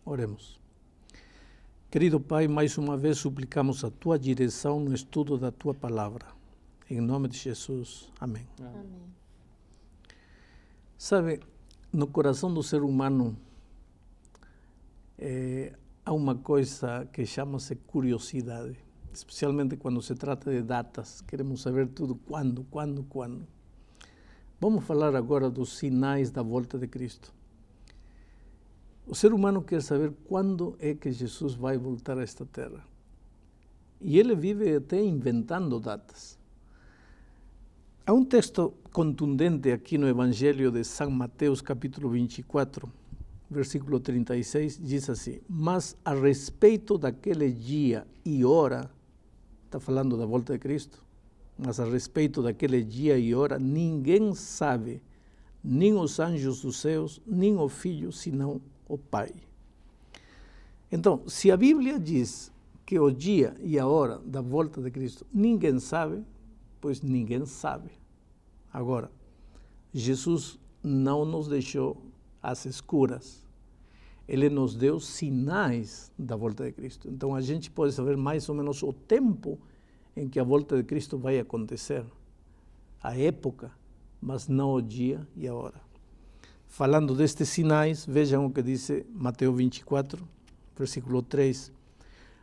Oremos. Querido Pai, mais uma vez suplicamos a Tua direção no estudo da Tua Palavra. Em nome de Jesus. Amém. Amém. Sabe, no coração do ser humano há uma coisa que chama-se curiosidade, especialmente quando se trata de datas. Queremos saber tudo quando. Vamos falar agora dos sinais da volta de Cristo. O ser humano quer saber quando é que Jesus vai voltar a esta terra. E ele vive até inventando datas. Há um texto contundente aqui no Evangelho de São Mateus, capítulo 24, versículo 36, diz assim: mas a respeito daquele dia e hora, está falando da volta de Cristo, mas a respeito daquele dia e hora, ninguém sabe, nem os anjos dos céus, nem o Filho, senão o Pai. Então, se a Bíblia diz que o dia e a hora da volta de Cristo ninguém sabe, pois ninguém sabe. Agora, Jesus não nos deixou às escuras. Ele nos deu sinais da volta de Cristo. Então, a gente pode saber mais ou menos o tempo em que a volta de Cristo vai acontecer, a época, mas não o dia e a hora. Falando destes sinais, vejam o que diz Mateus 24, versículo 3.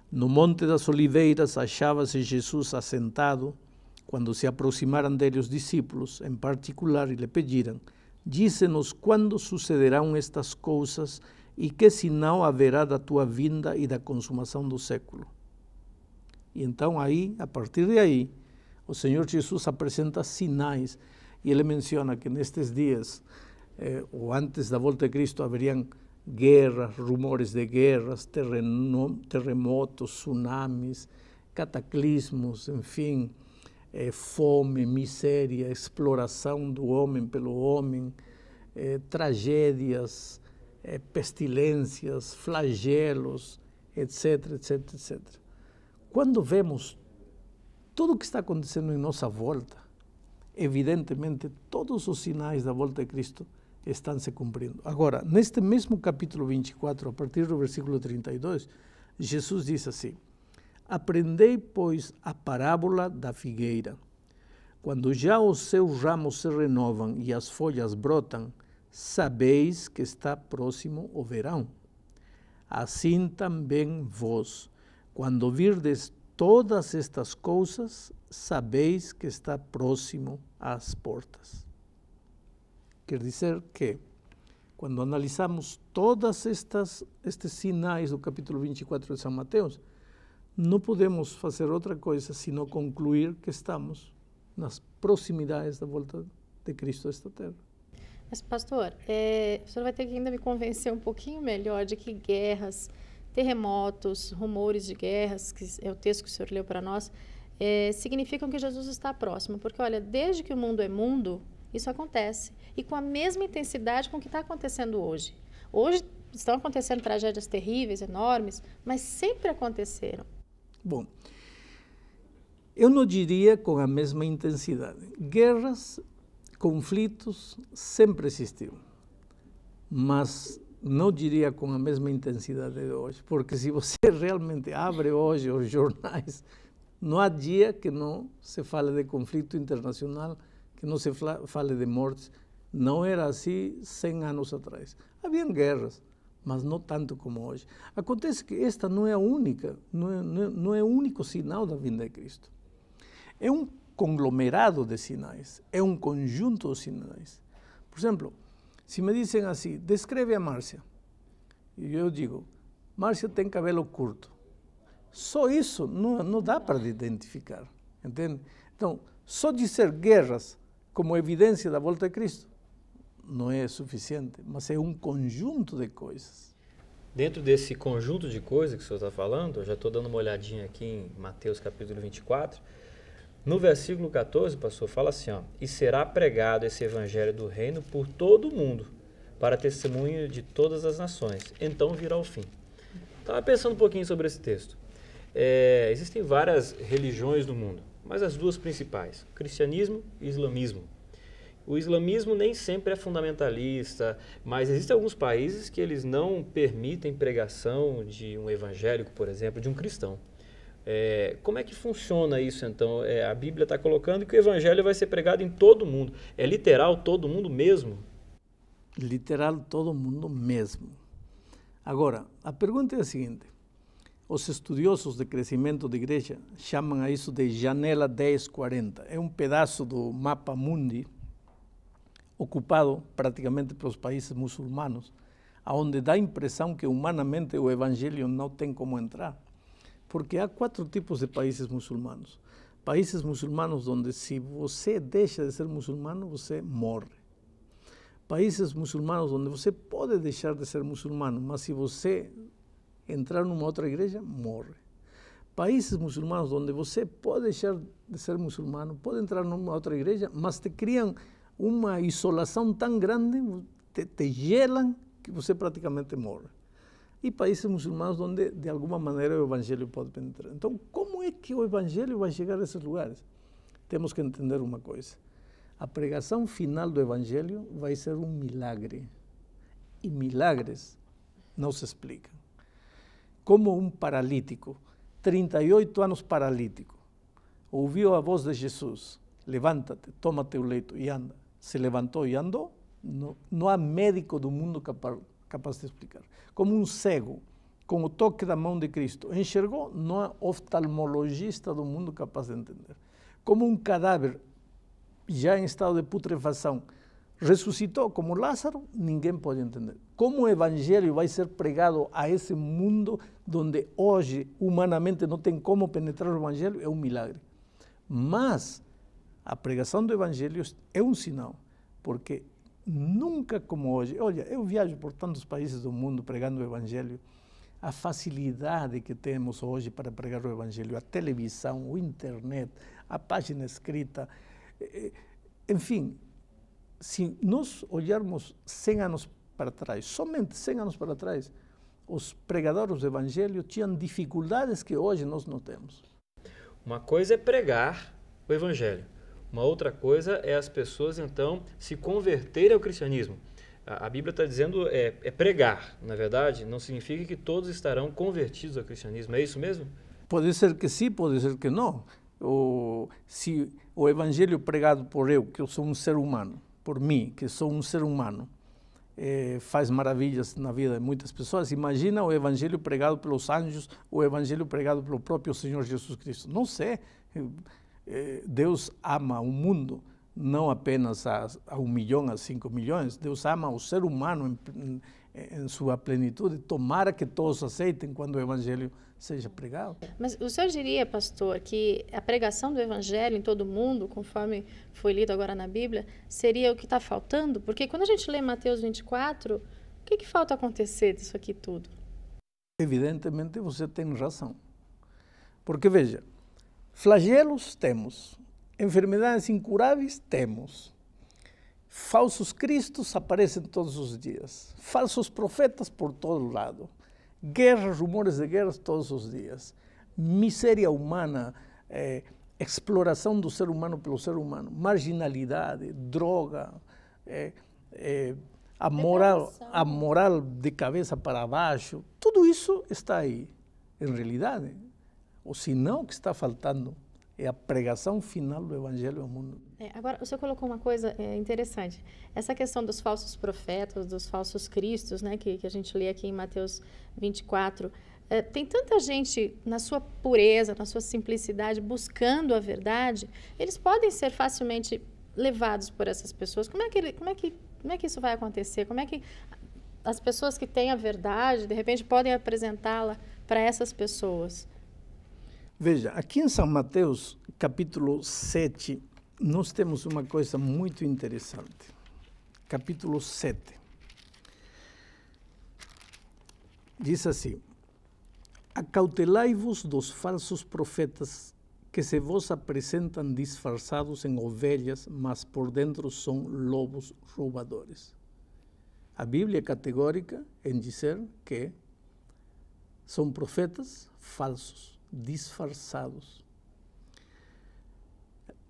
No Monte das Oliveiras achava-se Jesus assentado, quando se aproximaram dele os discípulos, em particular, e lhe pediram: dize-nos quando sucederão estas coisas e que sinal haverá da tua vinda e da consumação do século. E então aí, a partir de aí, o Senhor Jesus apresenta sinais, e ele menciona que nestes dias, ou antes da volta de Cristo, haveriam guerras, rumores de guerras, terremotos, tsunamis, cataclismos, enfim, fome, miséria, exploração do homem pelo homem, tragédias, pestilências, flagelos, etc, etc, etc. Quando vemos tudo o que está acontecendo em nossa volta, evidentemente todos os sinais da volta de Cristo estão se cumprindo. Agora, neste mesmo capítulo 24, a partir do versículo 32, Jesus diz assim: aprendei, pois, a parábola da figueira. Quando já os seus ramos se renovam e as folhas brotam, sabeis que está próximo o verão. Assim também vós, quando virdes todas estas coisas, sabeis que está próximo às portas. Quer dizer que, quando analisamos todos estes sinais do capítulo 24 de São Mateus, não podemos fazer outra coisa senão concluir que estamos nas proximidades da volta de Cristo a esta terra. Mas, pastor, o senhor vai ter que ainda me convencer um pouquinho melhor de que guerras, terremotos, rumores de guerras, que é o texto que o senhor leu para nós, significam que Jesus está próximo. Porque, olha, desde que o mundo é mundo, isso acontece. E com a mesma intensidade com o que está acontecendo hoje. Hoje estão acontecendo tragédias terríveis, enormes, mas sempre aconteceram. Bom, eu não diria com a mesma intensidade. Guerras, conflitos sempre existiram, mas não diria com a mesma intensidade de hoje, porque se você realmente abre hoje os jornais, não há dia que não se fale de conflito internacional, que não se fale de mortes. Não era assim 100 anos atrás. Haviam guerras, mas não tanto como hoje. Acontece que esta não é a única, não é o único sinal da vinda de Cristo. É um conglomerado de sinais, é um conjunto de sinais. Por exemplo, se me dizem assim, descreve a Márcia, e eu digo, Márcia tem cabelo curto. Só isso não dá para identificar, entende? Então, só dizer guerras como evidência da volta de Cristo não é suficiente, mas é um conjunto de coisas. Dentro desse conjunto de coisas que o senhor está falando, eu já estou dando uma olhadinha aqui em Mateus capítulo 24, no versículo 14, pastor, fala assim, ó, e será pregado esse evangelho do reino por todo o mundo, para testemunho de todas as nações, então virá o fim. Estava pensando um pouquinho sobre esse texto. Existem várias religiões no mundo, mas as duas principais, cristianismo e islamismo. O islamismo nem sempre é fundamentalista, mas existem alguns países que eles não permitem pregação de um evangélico, por exemplo, de um cristão. Como é que funciona isso, então? A Bíblia está colocando que o evangelho vai ser pregado em todo mundo. É literal todo mundo mesmo? Literal todo mundo mesmo. Agora, a pergunta é a seguinte. Os estudiosos de crescimento de igreja chamam a isso de janela 1040. É um pedaço do mapa mundi ocupado praticamente pelos países muçulmanos, onde dá a impressão que humanamente o evangelho não tem como entrar. Porque há 4 tipos de países muçulmanos. Países muçulmanos onde se você deixa de ser muçulmano, você morre. Países muçulmanos onde você pode deixar de ser muçulmano, mas se você entrar numa outra igreja, morre. Países muçulmanos onde você pode deixar de ser muçulmano, pode entrar numa outra igreja, mas te criam uma isolação tão grande, te gelam, que você praticamente morre. E países muçulmanos onde, de alguma maneira, o evangelho pode penetrar. Então, como é que o evangelho vai chegar a esses lugares? Temos que entender uma coisa. A pregação final do evangelho vai ser um milagre. E milagres não se explicam. Como um paralítico, 38 anos paralítico, ouviu a voz de Jesus, levanta-te, toma teu leito e anda. Se levantou e andou, não há médico do mundo capaz de explicar. Como um cego, com o toque da mão de Cristo, enxergou, não há oftalmologista do mundo capaz de entender. Como um cadáver, já em estado de putrefação, ressuscitou como Lázaro, ninguém pode entender. Como o evangelho vai ser pregado a esse mundo onde hoje, humanamente, não tem como penetrar o evangelho, é um milagre. Mas a pregação do evangelho é um sinal, porque nunca como hoje, olha, eu viajo por tantos países do mundo pregando o evangelho, a facilidade que temos hoje para pregar o evangelho, a televisão, o internet, a página escrita, enfim, se nós olharmos 100 anos para trás, somente 100 anos para trás, os pregadores do evangelho tinham dificuldades que hoje nós não temos. Uma coisa é pregar o evangelho. Uma outra coisa é as pessoas, então, se converterem ao cristianismo. A Bíblia está dizendo pregar, na verdade, não significa que todos estarão convertidos ao cristianismo. É isso mesmo? Pode ser que sim, pode ser que não. Se o evangelho pregado por eu, que eu sou um ser humano, por mim, que sou um ser humano, faz maravilhas na vida de muitas pessoas, imagina o evangelho pregado pelos anjos, o evangelho pregado pelo próprio Senhor Jesus Cristo. Não sei. Deus ama o mundo, não apenas a 1 milhão, a 5 milhões. Deus ama o ser humano em sua plenitude. Tomara que todos aceitem quando o evangelho seja pregado. Mas o senhor diria, pastor, que a pregação do evangelho em todo mundo, conforme foi lido agora na Bíblia, seria o que está faltando? Porque quando a gente lê Mateus 24, o que falta acontecer disso aqui tudo? Evidentemente você tem razão. Porque, veja, flagelos temos, enfermidades incuráveis temos, falsos cristos aparecem todos os dias, falsos profetas por todo lado, guerras, rumores de guerras todos os dias, miséria humana, exploração do ser humano pelo ser humano, marginalidade, droga, a moral de cabeça para baixo, tudo isso está aí, em realidade. Ou se não, o que está faltando é a pregação final do evangelho ao mundo. Agora, o senhor colocou uma coisa interessante. Essa questão dos falsos profetas, dos falsos cristos, né, que a gente lê aqui em Mateus 24, tem tanta gente na sua pureza, na sua simplicidade, buscando a verdade, eles podem ser facilmente levados por essas pessoas. Como é que isso vai acontecer? Como é que as pessoas que têm a verdade, de repente, podem apresentá-la para essas pessoas? Veja, aqui em São Mateus, capítulo 7, nós temos uma coisa muito interessante. Capítulo 7. Diz assim: acautelai-vos dos falsos profetas que se vos apresentam disfarçados em ovelhas, mas por dentro são lobos roubadores. A Bíblia é categórica em dizer que são profetas falsos, disfarçados.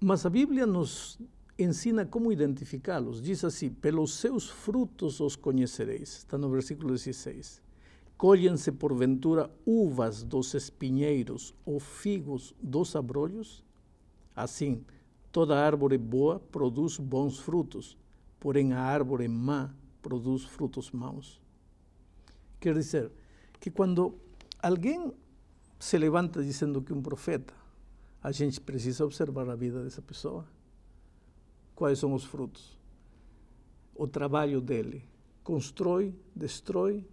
Mas a Bíblia nos ensina como identificá-los. Diz assim, pelos seus frutos os conhecereis. Está no versículo 16. Colhem-se porventura uvas dos espinheiros ou figos dos abrolhos? Assim, toda árvore boa produz bons frutos, porém a árvore má produz frutos maus. Quer dizer, que quando alguém se levanta dizendo que um profeta, a gente precisa observar a vida dessa pessoa. Quais são os frutos? O trabalho dele constrói, destrói.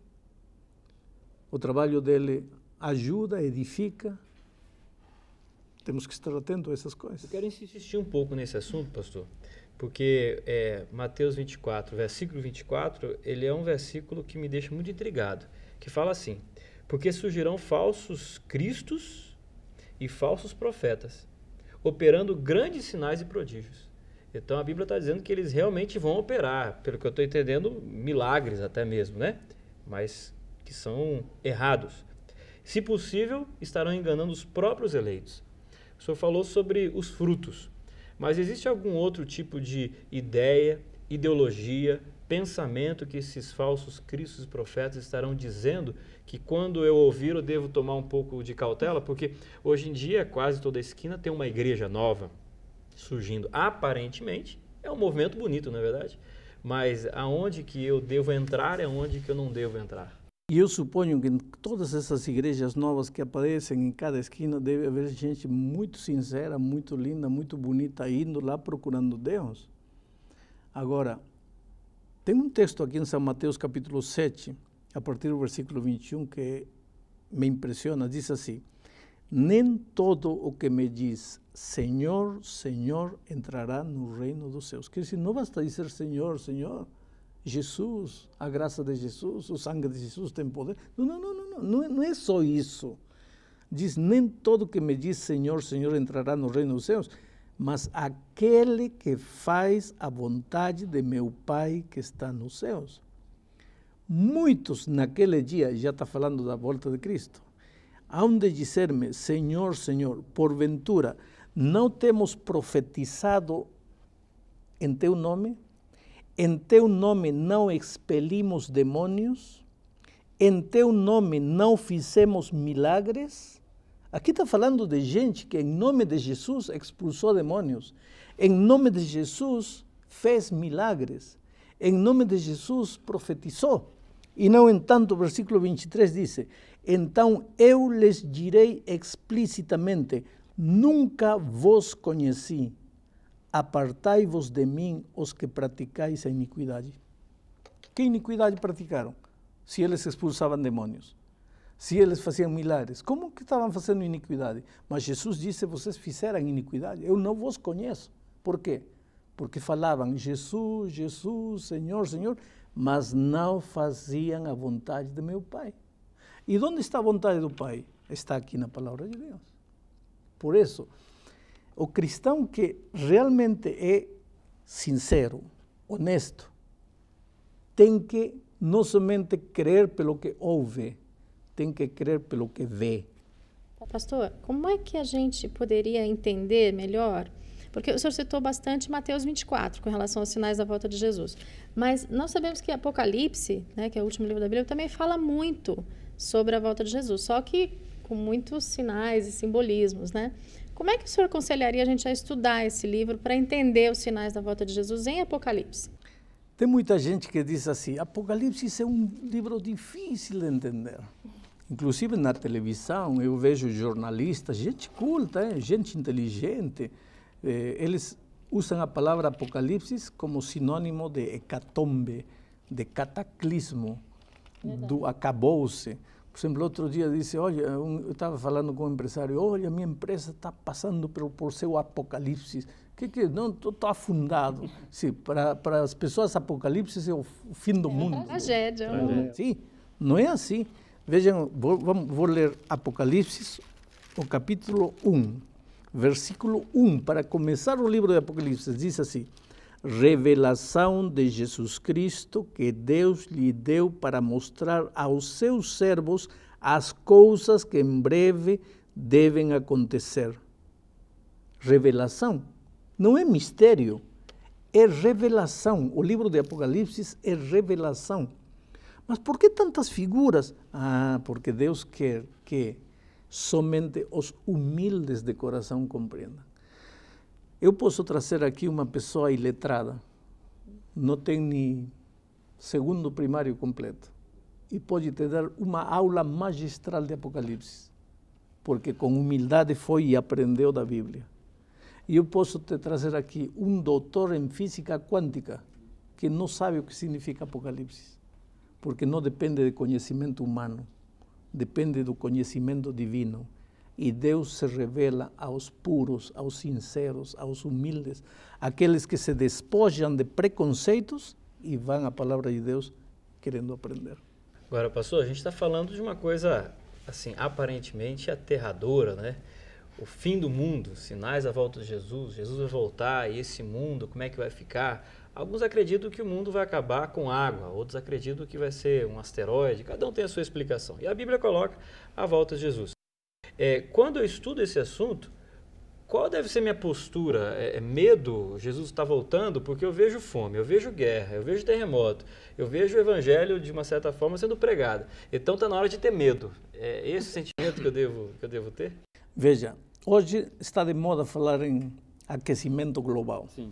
O trabalho dele ajuda, edifica. Temos que estar atentos a essas coisas. Eu quero insistir um pouco nesse assunto, pastor, porque Mateus 24, versículo 24, ele é um versículo que me deixa muito intrigado, que fala assim, porque surgirão falsos cristos e falsos profetas, operando grandes sinais e prodígios. Então a Bíblia está dizendo que eles realmente vão operar, pelo que eu estou entendendo, milagres até mesmo, né? Mas que são errados. Se possível, estarão enganando os próprios eleitos. O senhor falou sobre os frutos, mas existe algum outro tipo de ideia, ideologia, pensamento que esses falsos cristos e profetas estarão dizendo que quando eu ouvir eu devo tomar um pouco de cautela? Porque hoje em dia quase toda esquina tem uma igreja nova surgindo. Aparentemente é um movimento bonito, não é verdade? Mas aonde que eu devo entrar e aonde que eu não devo entrar? E eu suponho que em todas essas igrejas novas que aparecem em cada esquina deve haver gente muito sincera, muito linda, muito bonita, indo lá procurando Deus. Agora, tem um texto aqui em São Mateus capítulo 7, a partir do versículo 21, que me impressiona, diz assim, nem todo o que me diz Senhor, Senhor, entrará no reino dos céus. Quer dizer, não basta dizer Senhor, Senhor, Jesus, a graça de Jesus, o sangue de Jesus tem poder. Não é só isso. Diz, nem todo que me diz Senhor, Senhor entrará no reino dos céus, mas aquele que faz a vontade de meu Pai que está nos céus. Muitos naquele dia, já está falando da volta de Cristo, hão de dizer-me, Senhor, Senhor, porventura, não temos profetizado em teu nome? Em teu nome não expelimos demônios? Em teu nome não fizemos milagres? Aqui está falando de gente que em nome de Jesus expulsou demônios. Em nome de Jesus fez milagres. Em nome de Jesus profetizou. E não entanto, o versículo 23 diz, então eu lhes direi explicitamente, nunca vos conheci. Apartai-vos de mim, os que praticais a iniquidade. Que iniquidade praticaram? Se eles expulsavam demônios, se eles faziam milagres, como que estavam fazendo iniquidade? Mas Jesus disse, vocês fizeram iniquidade, eu não vos conheço. Por quê? Porque falavam, Jesus, Jesus, Senhor, Senhor, mas não faziam a vontade de meu Pai. E onde está a vontade do Pai? Está aqui na palavra de Deus. Por isso, o cristão que realmente é sincero, honesto, tem que não somente crer pelo que ouve, tem que crer pelo que vê. Pastor, como é que a gente poderia entender melhor? Porque o senhor citou bastante Mateus 24 com relação aos sinais da volta de Jesus. Mas nós sabemos que Apocalipse, né, que é o último livro da Bíblia, também fala muito sobre a volta de Jesus, só que com muitos sinais e simbolismos, né? Como é que o senhor aconselharia a gente a estudar esse livro para entender os sinais da volta de Jesus em Apocalipse? Tem muita gente que diz assim, Apocalipse é um livro difícil de entender. Inclusive na televisão eu vejo jornalistas, gente culta, gente inteligente, eles usam a palavra Apocalipse como sinônimo de hecatombe, de cataclismo, do acabou-se. Por exemplo, outro dia disse, olha, eu estava falando com um empresário, olha, minha empresa está passando por seu apocalipse. Não, estou afundado. Sim, para as pessoas, apocalipse é o fim do mundo. Tragédia. Sim, não é assim. Vejam, vou ler Apocalipse, o capítulo 1, versículo 1, para começar o livro de Apocalipse, diz assim, revelação de Jesus Cristo que Deus lhe deu para mostrar aos seus servos as coisas que em breve devem acontecer. Revelação não é mistério, é revelação. O livro de Apocalipse é revelação. Mas por que tantas figuras? Ah, porque Deus quer que somente os humildes de coração compreendam. Eu posso trazer aqui uma pessoa iletrada, não tem nem segundo primário completo, e pode te dar uma aula magistral de Apocalipse, porque com humildade foi e aprendeu da Bíblia. E eu posso te trazer aqui um doutor em física quântica que não sabe o que significa Apocalipse, porque não depende de conhecimento humano, depende do conhecimento divino. E Deus se revela aos puros, aos sinceros, aos humildes, aqueles que se despojam de preconceitos e vão à palavra de Deus querendo aprender. Agora, pastor, a gente está falando de uma coisa, assim, aparentemente aterradora, né? O fim do mundo, sinais da volta de Jesus, Jesus vai voltar e esse mundo, como é que vai ficar? Alguns acreditam que o mundo vai acabar com água, outros acreditam que vai ser um asteroide, cada um tem a sua explicação. E a Bíblia coloca a volta de Jesus. Quando eu estudo esse assunto, qual deve ser minha postura? Medo? Jesus está voltando? Porque eu vejo fome, eu vejo guerra, eu vejo terremoto, eu vejo o evangelho de uma certa forma sendo pregado. Então está na hora de ter medo. É esse sentimento que eu devo ter? Veja, hoje está de moda falar em aquecimento global. Sim.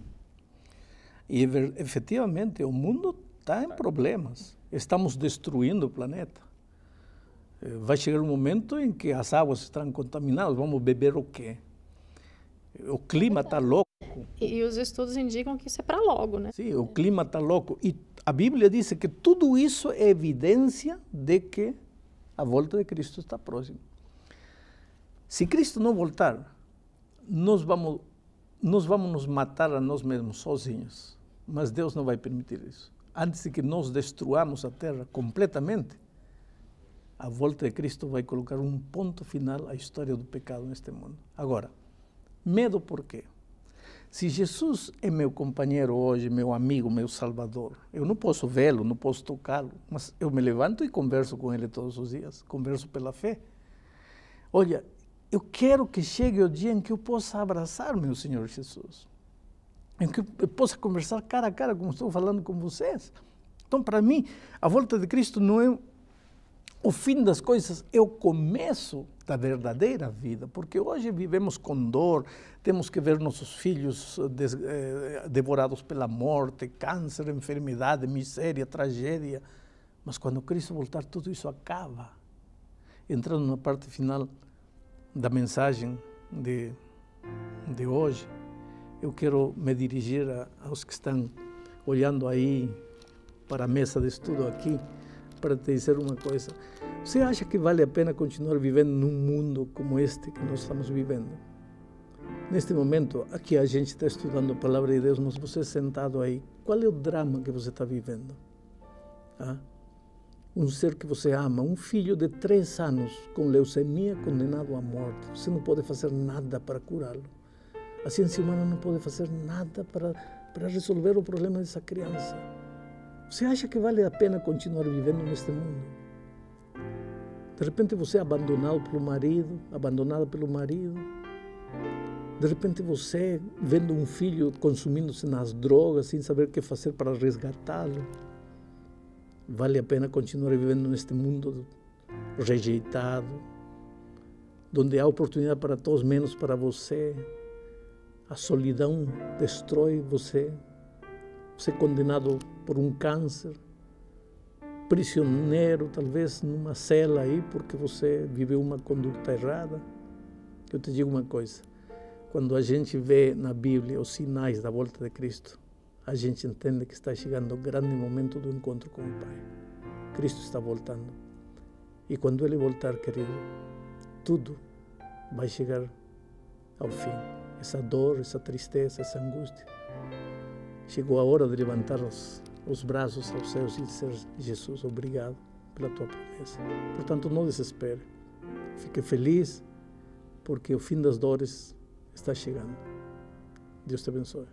E efetivamente o mundo está em problemas. Estamos destruindo o planeta. Vai chegar um momento em que as águas estarão contaminadas. Vamos beber o quê? O clima está louco. E os estudos indicam que isso é para logo, né? Sim, o clima está louco. E a Bíblia diz que tudo isso é evidência de que a volta de Cristo está próxima. Se Cristo não voltar, nós vamos nos matar a nós mesmos sozinhos. Mas Deus não vai permitir isso. Antes de que nós destruamos a terra completamente, a volta de Cristo vai colocar um ponto final à história do pecado neste mundo. Agora, medo por quê? Se Jesus é meu companheiro hoje, meu amigo, meu salvador, eu não posso vê-lo, não posso tocá-lo, mas eu me levanto e converso com ele todos os dias, converso pela fé. Olha, eu quero que chegue o dia em que eu possa abraçar meu Senhor Jesus, em que eu possa conversar cara a cara, como estou falando com vocês. Então, para mim, a volta de Cristo não é o fim das coisas, é o começo da verdadeira vida, porque hoje vivemos com dor, temos que ver nossos filhos devorados pela morte, câncer, enfermidade, miséria, tragédia. Mas quando Cristo voltar, tudo isso acaba. Entrando na parte final da mensagem de hoje, eu quero me dirigir aos que estão olhando aí para a mesa de estudo aqui, para te dizer uma coisa. Você acha que vale a pena continuar vivendo num mundo como este que nós estamos vivendo? Neste momento, aqui a gente está estudando a palavra de Deus, mas você sentado aí, qual é o drama que você está vivendo? Um ser que você ama, um filho de 3 anos com leucemia condenado à morte. Você não pode fazer nada para curá-lo. A ciência humana não pode fazer nada para resolver o problema dessa criança. Você acha que vale a pena continuar vivendo neste mundo? De repente você é abandonado pelo marido, abandonada pelo marido. De repente você vendo um filho consumindo-se nas drogas, sem saber o que fazer para resgatá-lo. Vale a pena continuar vivendo neste mundo rejeitado, onde há oportunidade para todos, menos para você. A solidão destrói você. Você é condenado por um câncer, prisioneiro, talvez numa cela aí, porque você viveu uma conduta errada. Eu te digo uma coisa, quando a gente vê na Bíblia os sinais da volta de Cristo, a gente entende que está chegando o grande momento do encontro com o Pai. Cristo está voltando. E quando Ele voltar, querido, tudo vai chegar ao fim. Essa dor, essa tristeza, essa angústia. Chegou a hora de levantar os braços aos céus e dizer: Jesus, obrigado pela tua promessa. Portanto, não desespere. Fique feliz, porque o fim das dores está chegando. Deus te abençoe.